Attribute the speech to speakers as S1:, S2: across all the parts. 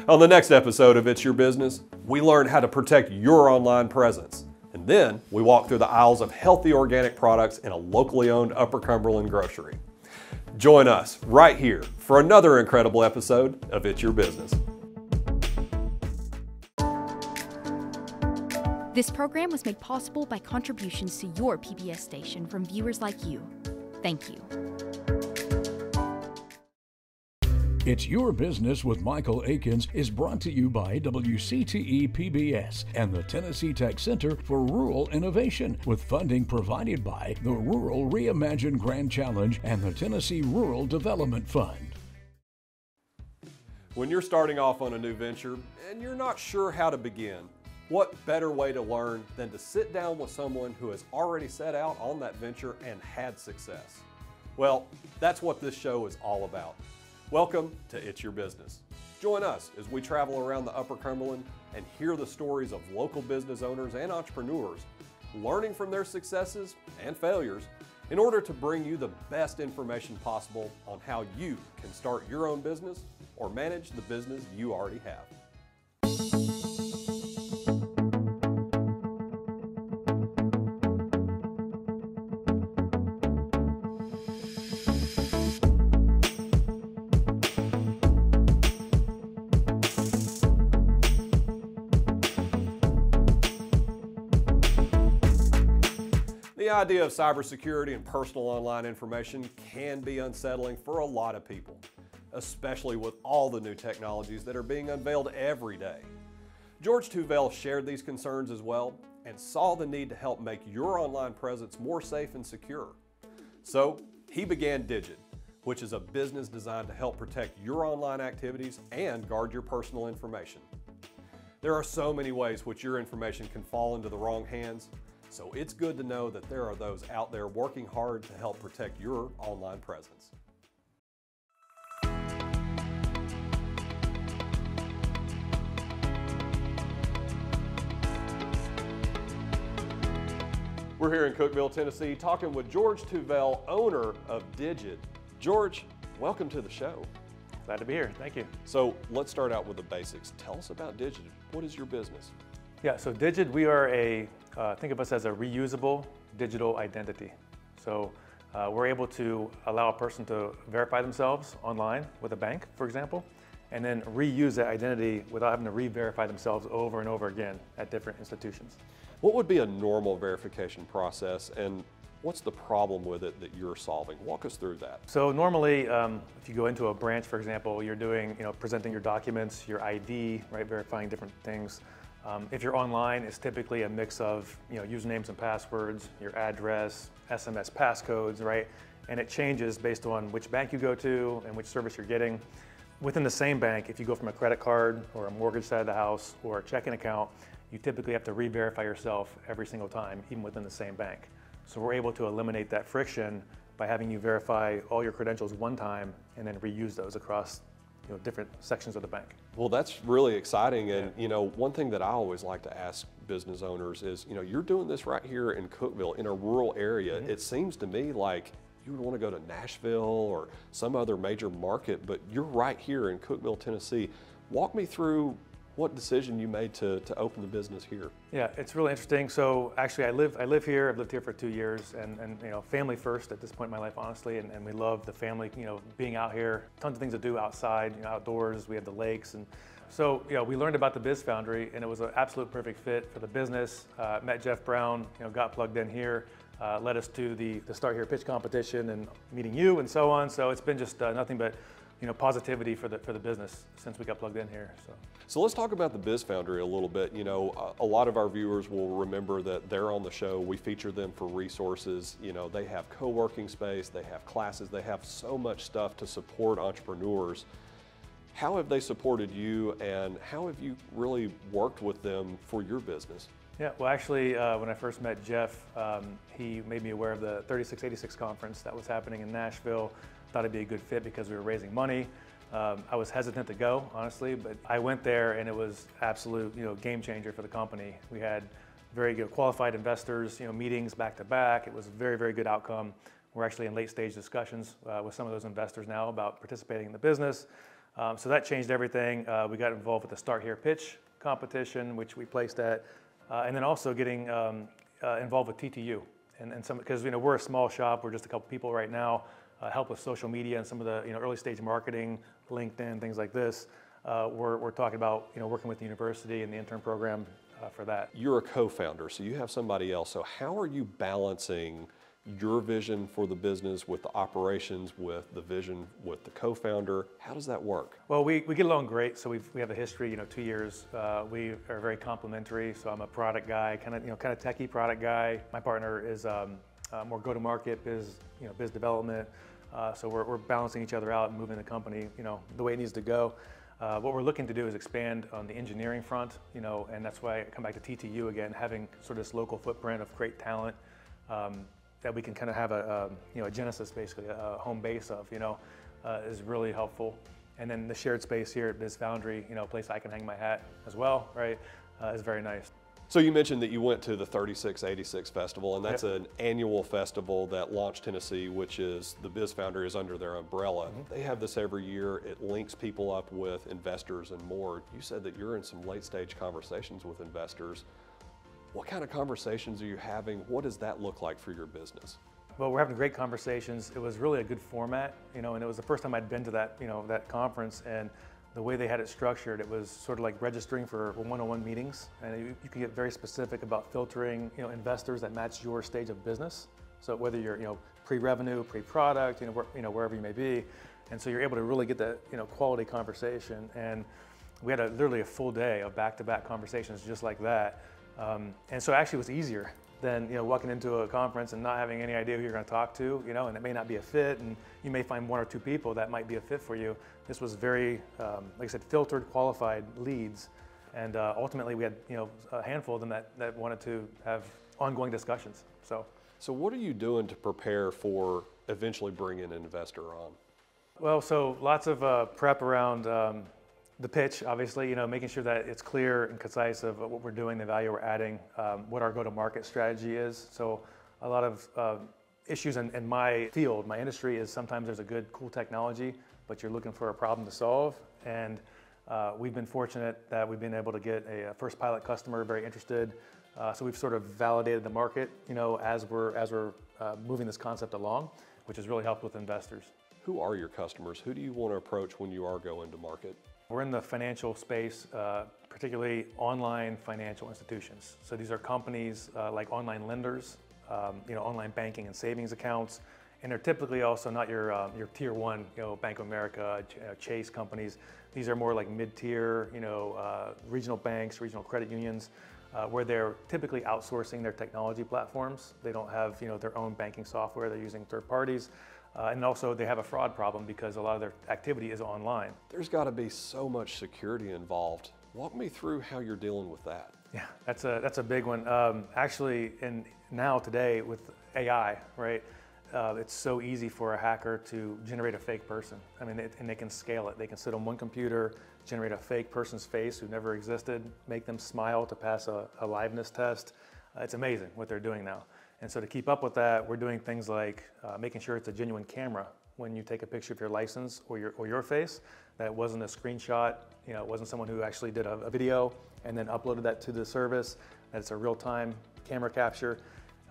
S1: On the next episode of It's Your Business, we learn how to protect your online presence. And then we walk through the aisles of healthy organic products in a locally owned Upper Cumberland grocery. Join us right here for another incredible episode of It's Your Business.
S2: This program was made possible by contributions to your PBS station from viewers like you. Thank you.
S3: It's Your Business with Michael Aikens is brought to you by WCTE PBS and the Tennessee Tech Center for Rural Innovation, with funding provided by the Rural Reimagine Grand Challenge and the Tennessee Rural Development Fund.
S1: When you're starting off on a new venture and you're not sure how to begin, what better way to learn than to sit down with someone who has already set out on that venture and had success? Well, that's what this show is all about. Welcome to It's Your Business. Join us as we travel around the Upper Cumberland and hear the stories of local business owners and entrepreneurs, learning from their successes and failures in order to bring you the best information possible on how you can start your own business or manage the business you already have. The idea of cybersecurity and personal online information can be unsettling for a lot of people, especially with all the new technologies that are being unveiled every day. George Cookeville shared these concerns as well and saw the need to help make your online presence more safe and secure. So he began DIGID, which is a business designed to help protect your online activities and guard your personal information. There are so many ways which your information can fall into the wrong hands. So it's good to know that there are those out there working hard to help protect your online presence. We're here in Cookeville, Tennessee, talking with George Cookeville, owner of DIGID. George, welcome to the show.
S4: Glad to be here, thank you.
S1: So let's start out with the basics. Tell us about DIGID. What is your business?
S4: Yeah, so DIGID, we are think of us as a reusable digital identity. So we're able to allow a person to verify themselves online with a bank, for example, and then reuse that identity without having to re-verify themselves over and over again at different institutions.
S1: What would be a normal verification process, and what's the problem with it that you're solving? Walk us through that.
S4: So normally, if you go into a branch, for example, you're doing, presenting your documents, your ID, right, verifying different things. If you're online, it's typically a mix of usernames and passwords, your address, SMS passcodes, right? And it changes based on which bank you go to and which service you're getting. Within the same bank, if you go from a credit card or a mortgage side of the house or a checking account, you typically have to re-verify yourself every single time, even within the same bank. So we're able to eliminate that friction by having you verify all your credentials one time and then reuse those across different sections of the bank.
S1: Well, that's really exciting. And one thing that I always like to ask business owners is, you're doing this right here in Cookeville in a rural area. Mm-hmm. It seems to me like you would want to go to Nashville or some other major market, but you're right here in Cookeville, Tennessee. Walk me through what decision you made to open the business here.
S4: Yeah, it's really interesting. So actually I live here. I've lived here for 2 years, and family first at this point in my life, honestly, and we love the family, being out here, tons of things to do outside, outdoors. We have the lakes, and so we learned about the Biz Foundry, and it was an absolute perfect fit for the business. Met Jeff Brown, got plugged in here, led us to the Start Here pitch competition and meeting you and so on. So it's been just nothing but positivity for the business since we got plugged in here.
S1: So let's talk about the Biz Foundry a little bit. A lot of our viewers will remember that they're on the show. We feature them for resources. They have co-working space, they have classes, they have so much stuff to support entrepreneurs. How have they supported you, and how have you really worked with them for your business?
S4: Yeah, well actually when I first met Jeff, he made me aware of the 3686 conference that was happening in Nashville. Thought it'd be a good fit because we were raising money. I was hesitant to go, honestly, but I went there and it was absolute, game changer for the company. We had very good qualified investors, meetings back to back. It was a very, very good outcome. We're actually in late stage discussions with some of those investors now about participating in the business. So that changed everything. We got involved with the Start Here pitch competition, which we placed at, and then also getting involved with TTU. And some, because we're a small shop, we're just a couple people right now, help with social media and some of the early stage marketing, LinkedIn, things like this. We're talking about working with the university and the intern program for that.
S1: You're a co-founder, so you have somebody else. So how are you balancing your vision for the business with the operations, with the vision with the co-founder? How does that work?
S4: Well, we get along great. So we have a history, 2 years. We are very complementary. So I'm a product guy, kind of techie product guy. My partner is more go-to-market, biz development. So we're balancing each other out and moving the company, the way it needs to go. What we're looking to do is expand on the engineering front, and that's why I come back to TTU again, having sort of this local footprint of great talent. That we can kind of have a genesis, basically, a home base of, is really helpful. And then the shared space here at Biz Foundry, a place I can hang my hat as well, right, is very nice.
S1: So you mentioned that you went to the 3686 Festival, and that's
S4: Yep.
S1: an annual festival that Launch Tennessee, which is the Biz Foundry is under their umbrella.
S4: Mm-hmm.
S1: They have this every year. It links people up with investors and more. You said that you're in some late stage conversations with investors. What kind of conversations are you having? What does that look like for your business?
S4: Well, we're having great conversations. It was really a good format, and it was the first time I'd been to that, that conference, and the way they had it structured, it was sort of like registering for one-on-one meetings, and you can get very specific about filtering, investors that match your stage of business. So whether you're, pre-revenue, pre-product, wherever you may be, and so you're able to really get that, quality conversation. And we had literally a full day of back-to-back conversations just like that. And so actually it was easier than walking into a conference and not having any idea who you're going to talk to, and it may not be a fit, and you may find one or two people that might be a fit for you. This was very, like I said, filtered, qualified leads, and ultimately we had a handful of them that wanted to have ongoing discussions. So
S1: what are you doing to prepare for eventually bringing an investor on?
S4: Well, so lots of prep around the pitch, obviously, making sure that it's clear and concise of what we're doing, the value we're adding, what our go-to-market strategy is. So a lot of issues in my field, my industry, is sometimes there's a good, cool technology, but you're looking for a problem to solve. And we've been fortunate that we've been able to get a first pilot customer very interested. So we've sort of validated the market, as we're moving this concept along, which has really helped with investors.
S1: Who are your customers? Who do you want to approach when you are going to market?
S4: We're in the financial space, particularly online financial institutions. So these are companies like online lenders, online banking and savings accounts, and they're typically also not your tier one, Bank of America, Chase companies. These are more like mid-tier, regional banks, regional credit unions, where they're typically outsourcing their technology platforms. They don't have their own banking software. They're using third parties. And also they have a fraud problem because a lot of their activity is online.
S1: There's got to be so much security involved. Walk me through how you're dealing with that.
S4: Yeah, that's a big one. Actually, now today with AI, right, it's so easy for a hacker to generate a fake person. I mean, and they can scale it. They can sit on one computer, generate a fake person's face who never existed, make them smile to pass a liveness test. It's amazing what they're doing now. And so to keep up with that, we're doing things like making sure it's a genuine camera when you take a picture of your license or your face, that it wasn't a screenshot, it wasn't someone who actually did a video and then uploaded that to the service, that it's a real-time camera capture.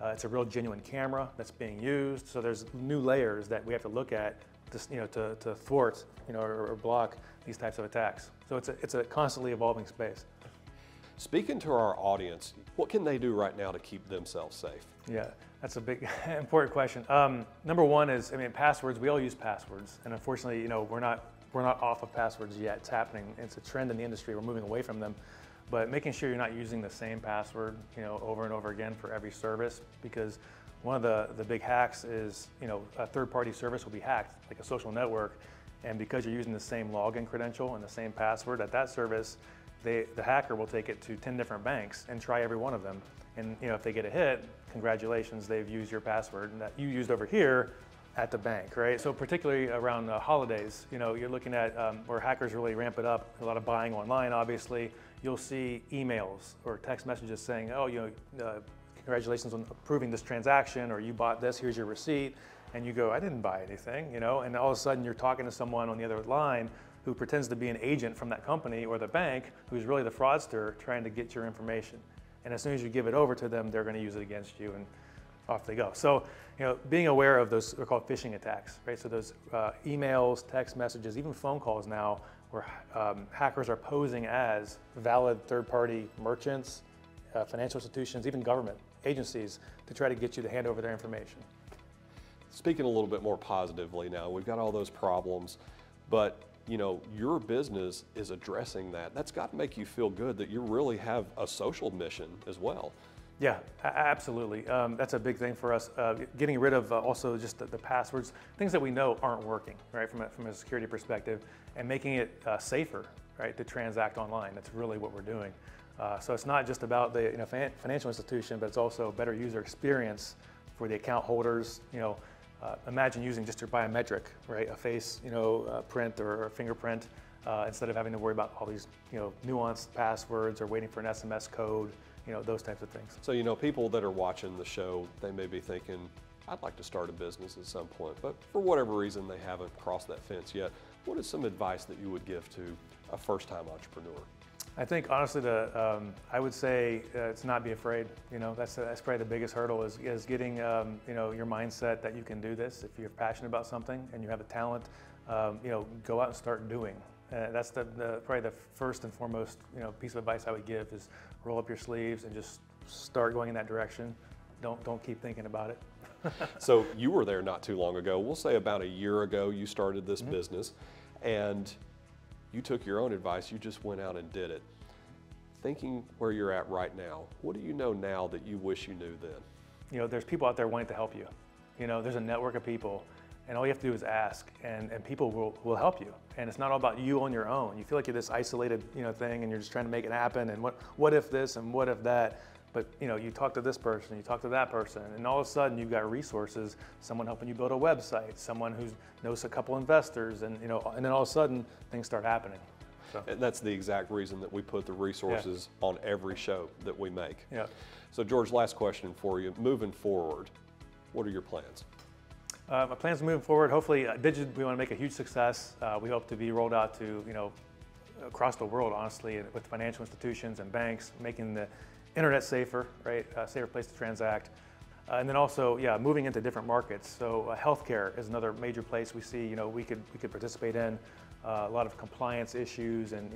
S4: It's a real genuine camera that's being used. So there's new layers that we have to look at to thwart or block these types of attacks. So it's a constantly evolving space.
S1: Speaking to our audience, what can they do right now to keep themselves safe?
S4: Yeah, that's a big, important question. Number one is, passwords. We all use passwords, and unfortunately, we're not off of passwords yet. It's happening. It's a trend in the industry. We're moving away from them, but making sure you're not using the same password, over and over again for every service, because one of the big hacks is, a third-party service will be hacked, like a social network, and because you're using the same login credential and the same password at that service, the hacker will take it to 10 different banks and try every one of them. And if they get a hit, congratulations, they've used your password that you used over here at the bank, right? So particularly around holidays, you're looking at where hackers really ramp it up, a lot of buying online, obviously. You'll see emails or text messages saying, oh, congratulations on approving this transaction, or you bought this, here's your receipt. And you go, I didn't buy anything, and all of a sudden you're talking to someone on the other line who pretends to be an agent from that company or the bank who's really the fraudster trying to get your information. And as soon as you give it over to them, they're going to use it against you, and off they go. So, being aware of those, they're called phishing attacks, right? So those emails, text messages, even phone calls now, where hackers are posing as valid third-party merchants, financial institutions, even government agencies, to try to get you to hand over their information.
S1: Speaking a little bit more positively now, we've got all those problems, but your business is addressing that. That's got to make you feel good that you really have a social mission as well.
S4: Yeah, absolutely. That's a big thing for us. Getting rid of also just the passwords, things that we know aren't working, right, from a security perspective, and making it safer, right, to transact online. That's really what we're doing. So it's not just about the financial institution, but it's also a better user experience for the account holders. Imagine using just your biometric, right, a face, print or a fingerprint, instead of having to worry about all these, nuanced passwords or waiting for an SMS code. Those types of things.
S1: So, people that are watching the show, they may be thinking, I'd like to start a business at some point, but for whatever reason, they haven't crossed that fence yet. What is some advice that you would give to a first-time entrepreneur?
S4: I think, honestly, I would say to not be afraid. That's probably the biggest hurdle is getting, your mindset that you can do this. If you're passionate about something and you have a talent, go out and start doing. That's probably the first and foremost piece of advice I would give is roll up your sleeves and just start going in that direction. Don't keep thinking about it.
S1: So you were there not too long ago. We'll say about a year ago you started this business, and you took your own advice. You just went out and did it. Thinking where you're at right now, what do you know now that you wish you knew then?
S4: There's people out there wanting to help you. There's a network of people. And all you have to do is ask, and people will help you. And it's not all about you on your own. You feel like you're this isolated, thing, and you're just trying to make it happen. And what if this and what if that? But you talk to this person, you talk to that person, and all of a sudden you've got resources. Someone helping you build a website, someone who knows a couple investors, and and then all of a sudden things start happening. So.
S1: And that's the exact reason that we put the resources on every show that we make.
S4: Yeah.
S1: So George, last question for you. Moving forward, what are your plans?
S4: My plans moving forward, hopefully, DIGID, we want to make a huge success. We hope to be rolled out to, across the world, honestly, with financial institutions and banks, making the internet safer, right? A safer place to transact. And then also, moving into different markets. So healthcare is another major place we see, we could participate in. A lot of compliance issues and,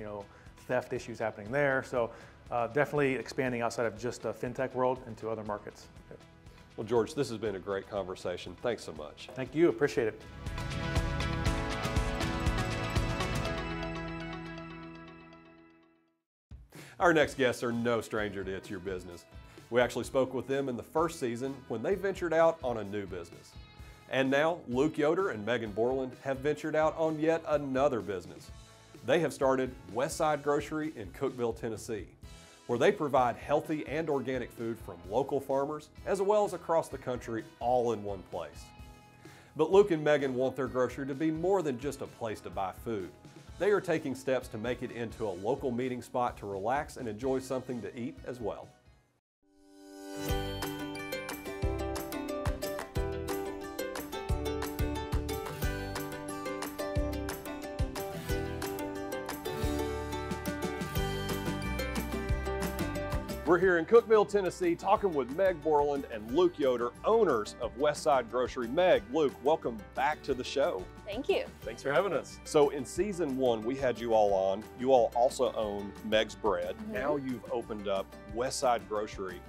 S4: theft issues happening there. So definitely expanding outside of just the fintech world into other markets.
S1: Well, George, this has been a great conversation. Thanks so much.
S4: Thank you. Appreciate it.
S1: Our next guests are no stranger to It's Your Business. We actually spoke with them in the first season when they ventured out on a new business. And now, Luke Yoder and Megan Borland have ventured out on yet another business. They have started Westside Grocery in Cookeville, Tennessee, where they provide healthy and organic food from local farmers, as well as across the country, all in one place. But Luke and Megan want their grocery to be more than just a place to buy food. They are taking steps to make it into a local meeting spot to relax and enjoy something to eat as well. We're here in Cookeville, Tennessee, talking with Meg Borland and Luke Yoder, owners of Westside Grocery. Meg, Luke, welcome back to the show.
S5: Thank you.
S1: Thanks for having us. So in season 1, we had you all on. You all also own Meg's Bread.
S5: Mm-hmm.
S1: Now you've opened up Westside Grocery.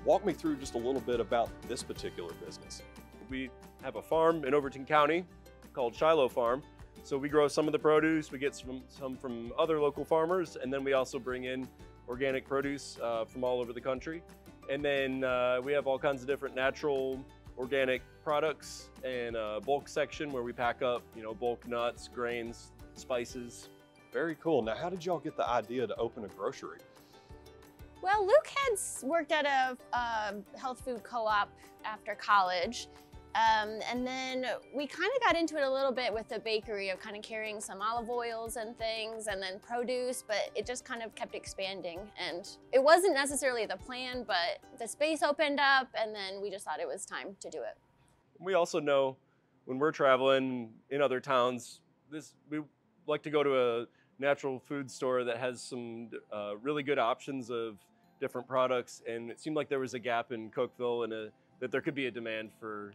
S1: Walk me through just a little bit about this particular business.
S6: We have a farm in Overton County called Shiloh Farm. So we grow some of the produce, we get some from other local farmers, and then we also bring in organic produce from all over the country. And then we have all kinds of different natural organic products and a bulk section where we pack up, bulk nuts, grains, spices.
S1: Very cool. Now, how did y'all get the idea to open a grocery?
S5: Well, Luke had worked at a health food co-op after college. And then we kind of got into it a little bit with the bakery of kind of carrying some olive oils and things and then produce, but it just kind of kept expanding. And it wasn't necessarily the plan, but the space opened up and then we just thought it was time to do it.
S6: We also know when we're traveling in other towns, we like to go to a natural food store that has some really good options of different products, and it seemed like there was a gap in Cookeville and that there could be a demand for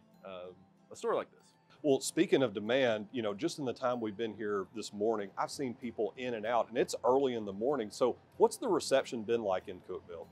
S6: a store like this.
S1: Well, speaking of demand, you know, just in the time we've been here this morning, I've seen people in and out, and it's early in the morning. So what's the reception been like in Cookeville?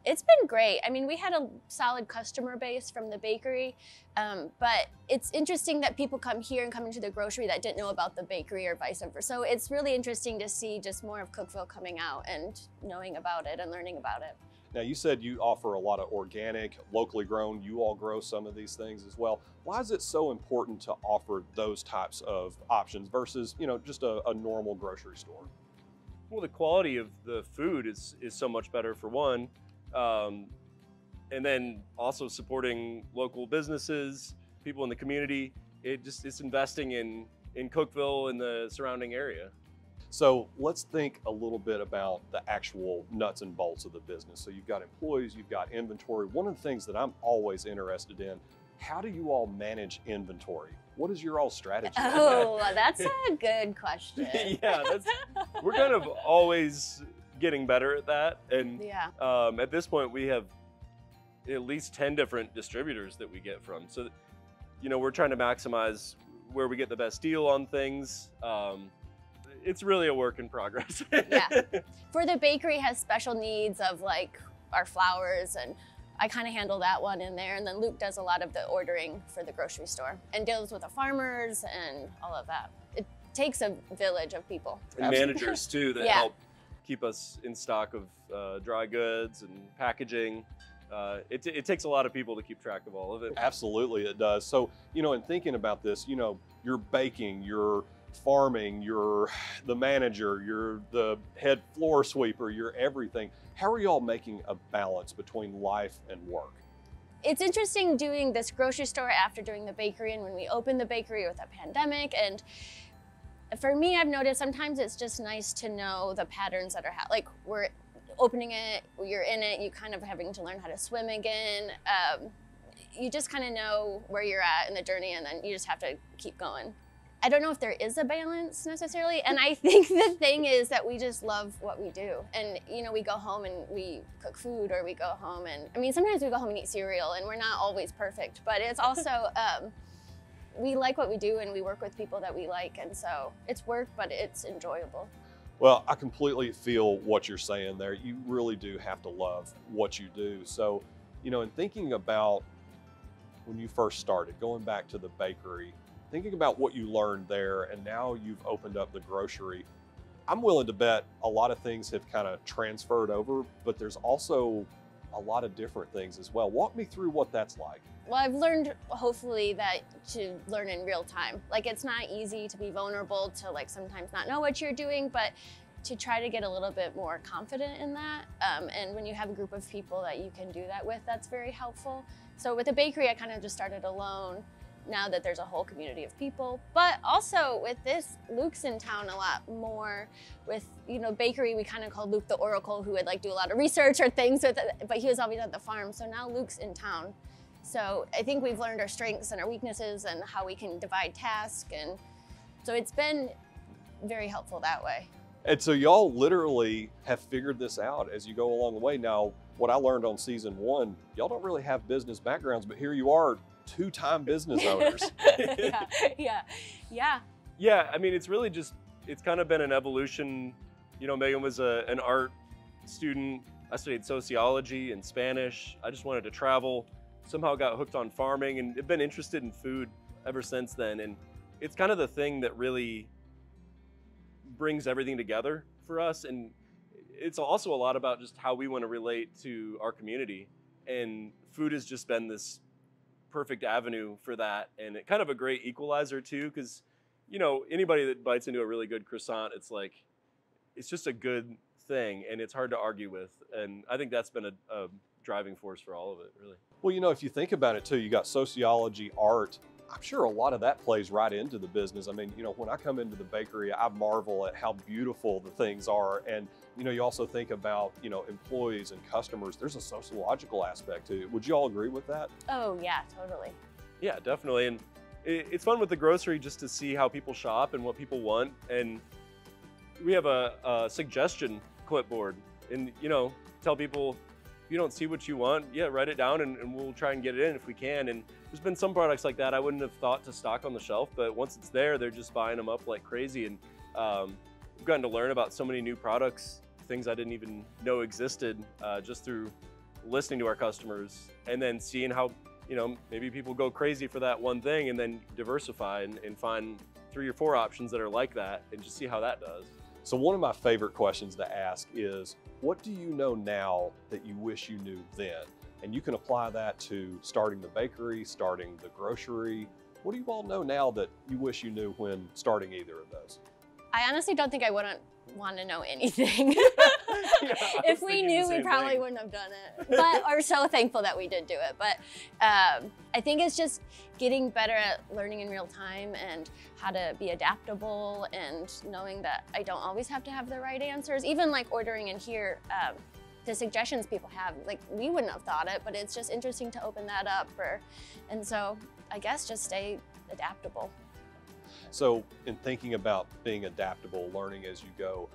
S5: It's been great. I mean, we had a solid customer base from the bakery, but it's interesting that people come here and come into the grocery that didn't know about the bakery or vice versa. So it's really interesting to see just more of Cookeville coming out and knowing about it and learning about it.
S1: Now, you said you offer a lot of organic, locally grown. You all grow some of these things as well. Why is it so important to offer those types of options versus, you know, just a normal grocery store?
S6: Well, the quality of the food is so much better, for one. And then also supporting local businesses, people in the community. It's investing in Cookeville and the surrounding area.
S1: So let's think a little bit about the actual nuts and bolts of the business. So you've got employees, you've got inventory. One of the things that I'm always interested in, how do you all manage inventory? What is your all strategy?
S5: Oh, that's a good question.
S6: Yeah, we're kind of always getting better at that. And
S5: Yeah.
S6: At this point, we have at least 10 different distributors that we get from. So, you know, we're trying to maximize where we get the best deal on things. It's really a work in progress.
S5: Yeah. For the bakery has special needs of like our flours, and I kind of handle that one in there. And then Luke does a lot of the ordering for the grocery store and deals with the farmers and all of that. It takes a village of people.
S6: And managers too that
S5: Yeah.
S6: help keep us in stock of dry goods and packaging. It takes a lot of people to keep track of all of it.
S1: Absolutely, it does. So, you know, in thinking about this, you know, you're baking, you're farming, you're the manager, you're the head floor sweeper, you're everything. How are y'all making a balance between life and work?
S5: It's interesting doing this grocery store after doing the bakery, and when we opened the bakery with a pandemic. And for me, I've noticed sometimes it's just nice to know the patterns that are like we're opening it, you're in it, you kind of having to learn how to swim again. You just kind of know where you're at in the journey, and then you just have to keep going. I don't know if there is a balance necessarily, and I think the thing is that we just love what we do. And you know, we go home and we cook food, or we go home and, I mean, sometimes we go home and eat cereal, and we're not always perfect, but it's also, we like what we do, and we work with people that we like, and so it's work, but it's enjoyable.
S1: Well, I completely feel what you're saying there. You really do have to love what you do. So, you know, in thinking about when you first started, going back to the bakery, thinking about what you learned there, and now you've opened up the grocery, I'm willing to bet a lot of things have kind of transferred over, but there's also a lot of different things as well. Walk me through what that's like.
S5: Well, I've learned, hopefully, that to learn in real time. Like, it's not easy to be vulnerable, to like sometimes not know what you're doing, but to try to get a little bit more confident in that. And when you have a group of people that you can do that with, that's very helpful. So with the bakery, I kind of just started alone. Now that there's a whole community of people, but also with this, Luke's in town a lot more. With, you know, bakery, we kind of called Luke the oracle, who would like do a lot of research or things with it, but he was always at the farm. So now Luke's in town. So I think we've learned our strengths and our weaknesses and how we can divide tasks. And so it's been very helpful that way.
S1: And so y'all literally have figured this out as you go along the way. Now, what I learned on season 1, y'all don't really have business backgrounds, but here you are, 2-time business owners.
S5: Yeah.
S6: I mean, it's really just, it's kind of been an evolution. You know, Megan was an art student. I studied sociology and Spanish. I just wanted to travel. Somehow got hooked on farming, and have been interested in food ever since then. And it's kind of the thing that really brings everything together for us. And it's also a lot about just how we want to relate to our community. And food has just been this perfect avenue for that, and it kind of a great equalizer too, because, you know, anybody that bites into a really good croissant, it's like, it's just a good thing, and it's hard to argue with. And I think that's been a driving force for all of it, really.
S1: Well, you know, if you think about it too, you got sociology, art. I'm sure a lot of that plays right into the business. I mean, you know, when I come into the bakery, I marvel at how beautiful the things are. And, you know, you also think about, you know, employees and customers. There's a sociological aspect to it. Would you all agree with that?
S5: Oh yeah, totally.
S6: Yeah, definitely. it's fun with the grocery just to see how people shop and what people want. And we have a suggestion clipboard, and tell people, if you don't see what you want, yeah, write it down and we'll try and get it in if we can. And there's been some products like that I wouldn't have thought to stock on the shelf, but once it's there, they're just buying them up like crazy. And we've gotten to learn about so many new products, things I didn't even know existed, just through listening to our customers and then seeing how, maybe people go crazy for that one thing and then diversify and find 3 or 4 options that are like that and just see how that does.
S1: So one of my favorite questions to ask is, what do you know now that you wish you knew then? And you can apply that to starting the bakery, starting the grocery. What do you all know now that you wish you knew when starting either of those?
S5: I honestly don't think I wouldn't want to know anything. If we knew, we probably wouldn't have done it. But we're so thankful that we did do it. But I think it's just getting better at learning in real time and how to be adaptable and knowing that I don't always have to have the right answers. Even like ordering in here, the suggestions people have, like we wouldn't have thought it, but it's just interesting to open that up. And so I guess just stay adaptable.
S1: So in thinking about being adaptable, learning as you go,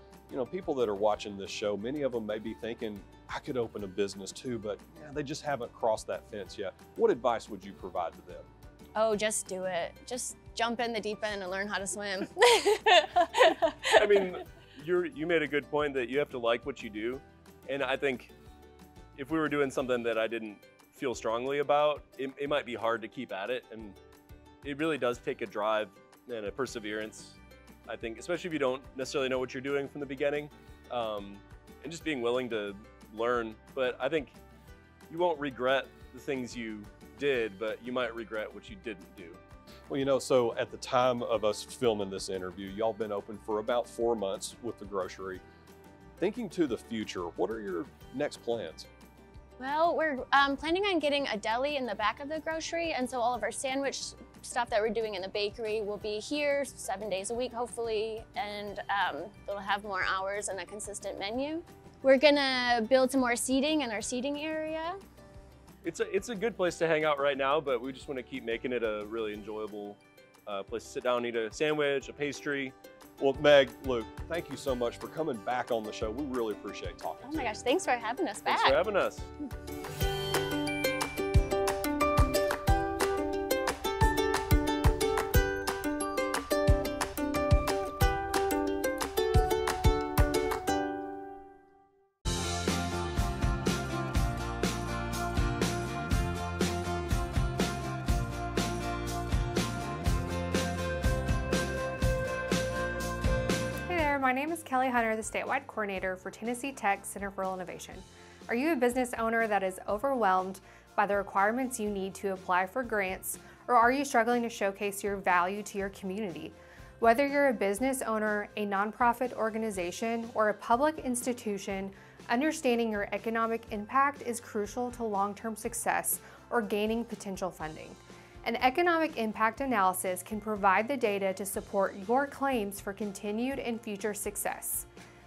S1: people that are watching this show, many of them may be thinking, I could open a business too, but they just haven't crossed that fence yet. What advice would you provide to them?
S5: Oh, just do it. Just jump in the deep end and learn how to swim.
S6: I mean, you made a good point that you have to like what you do. And I think if we were doing something that I didn't feel strongly about, it might be hard to keep at it. And it really does take a drive and a perseverance, I think, especially if you don't necessarily know what you're doing from the beginning, and just being willing to learn. But I think you won't regret the things you did, but you might regret what you didn't do.
S1: Well, so at the time of us filming this interview, y'all been open for about 4 months with the grocery. Thinking to the future, what are your next plans?
S5: Well, we're planning on getting a deli in the back of the grocery, and so all of our sandwich stuff that we're doing in the bakery will be here 7 days a week, hopefully, and it'll have more hours and a consistent menu. We're gonna build some more seating in our seating area.
S6: It's a good place to hang out right now, but we just want to keep making it a really enjoyable place to sit down, eat a sandwich, a pastry.
S1: Well, Meg, Luke, thank you so much for coming back on the show. We really appreciate talking to you.
S5: Oh my gosh, thanks for having us back.
S6: Thanks for having us.
S7: My name is Kelly Hunter, the statewide coordinator for Tennessee Tech Center for Rural Innovation. Are you a business owner that is overwhelmed by the requirements you need to apply for grants, or are you struggling to showcase your value to your community? Whether you're a business owner, a nonprofit organization, or a public institution, understanding your economic impact is crucial to long-term success or gaining potential funding. An economic impact analysis can provide the data to support your claims for continued and future success.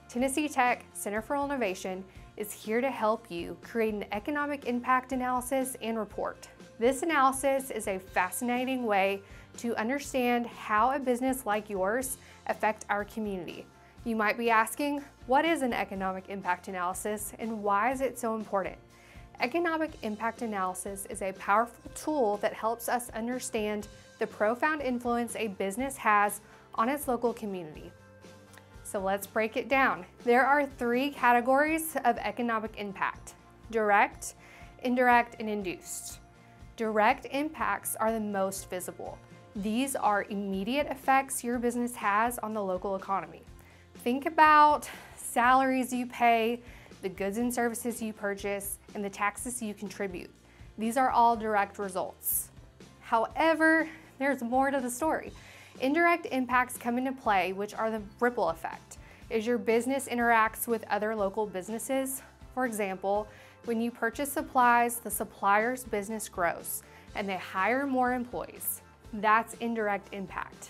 S7: Tennessee Tech Center for Innovation is here to help you create an economic impact analysis and report. This analysis is a fascinating way to understand how a business like yours affects our community. You might be asking, what is an economic impact analysis and why is it so important? Economic impact analysis is a powerful tool that helps us understand the profound influence a business has on its local community. So let's break it down. There are 3 categories of economic impact: direct, indirect, and induced. Direct impacts are the most visible. These are immediate effects your business has on the local economy. Think about salaries you pay, the goods and services you purchase, and the taxes you contribute. These are all direct results. However, there's more to the story. Indirect impacts come into play, which are the ripple effect. As your business interacts with other local businesses, for example, when you purchase supplies, the supplier's business grows and they hire more employees. That's indirect impact.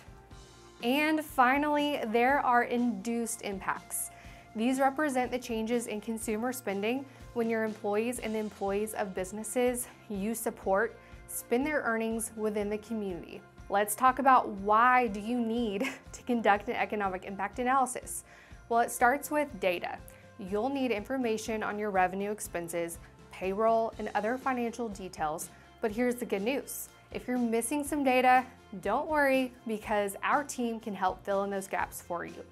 S7: And finally, there are induced impacts. These represent the changes in consumer spending when your employees and the employees of businesses you support spend their earnings within the community. let's talk about why do you need to conduct an economic impact analysis? Well, it starts with data. You'll need information on your revenue, expenses, payroll, and other financial details. But here's the good news. If you're missing some data, don't worry, because our team can help fill in those gaps for you.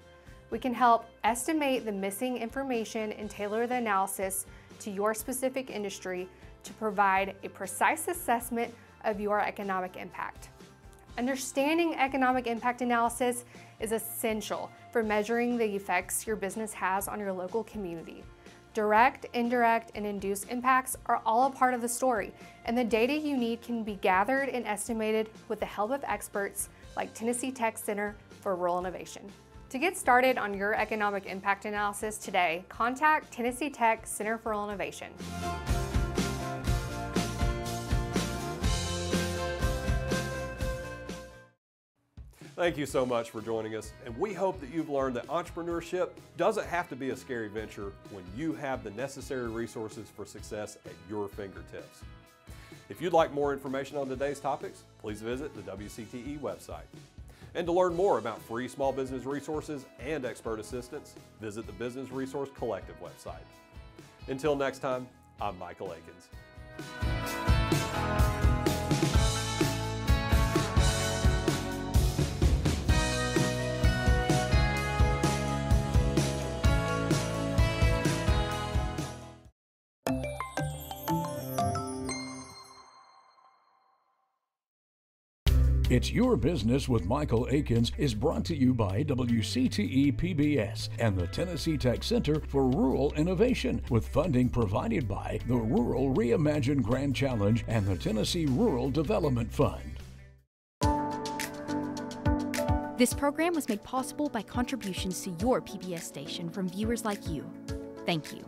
S7: We can help estimate the missing information and tailor the analysis to your specific industry to provide a precise assessment of your economic impact. Understanding economic impact analysis is essential for measuring the effects your business has on your local community. Direct, indirect, and induced impacts are all a part of the story, and the data you need can be gathered and estimated with the help of experts like Tennessee Tech Center for Rural Innovation. To get started on your economic impact analysis today, contact Tennessee Tech Center for Rural Innovation.
S1: Thank you so much for joining us, and we hope that you've learned that entrepreneurship doesn't have to be a scary venture when you have the necessary resources for success at your fingertips. If you'd like more information on today's topics, please visit the WCTE website. And to learn more about free small business resources and expert assistance, visit the Business Resource Collective website. Until next time, I'm Michael Aikens.
S3: It's Your Business with Michael Aikens is brought to you by WCTE PBS and the Tennessee Tech Center for Rural Innovation, with funding provided by the Rural Reimagine Grand Challenge and the Tennessee Rural Development Fund.
S2: This program was made possible by contributions to your PBS station from viewers like you. Thank you.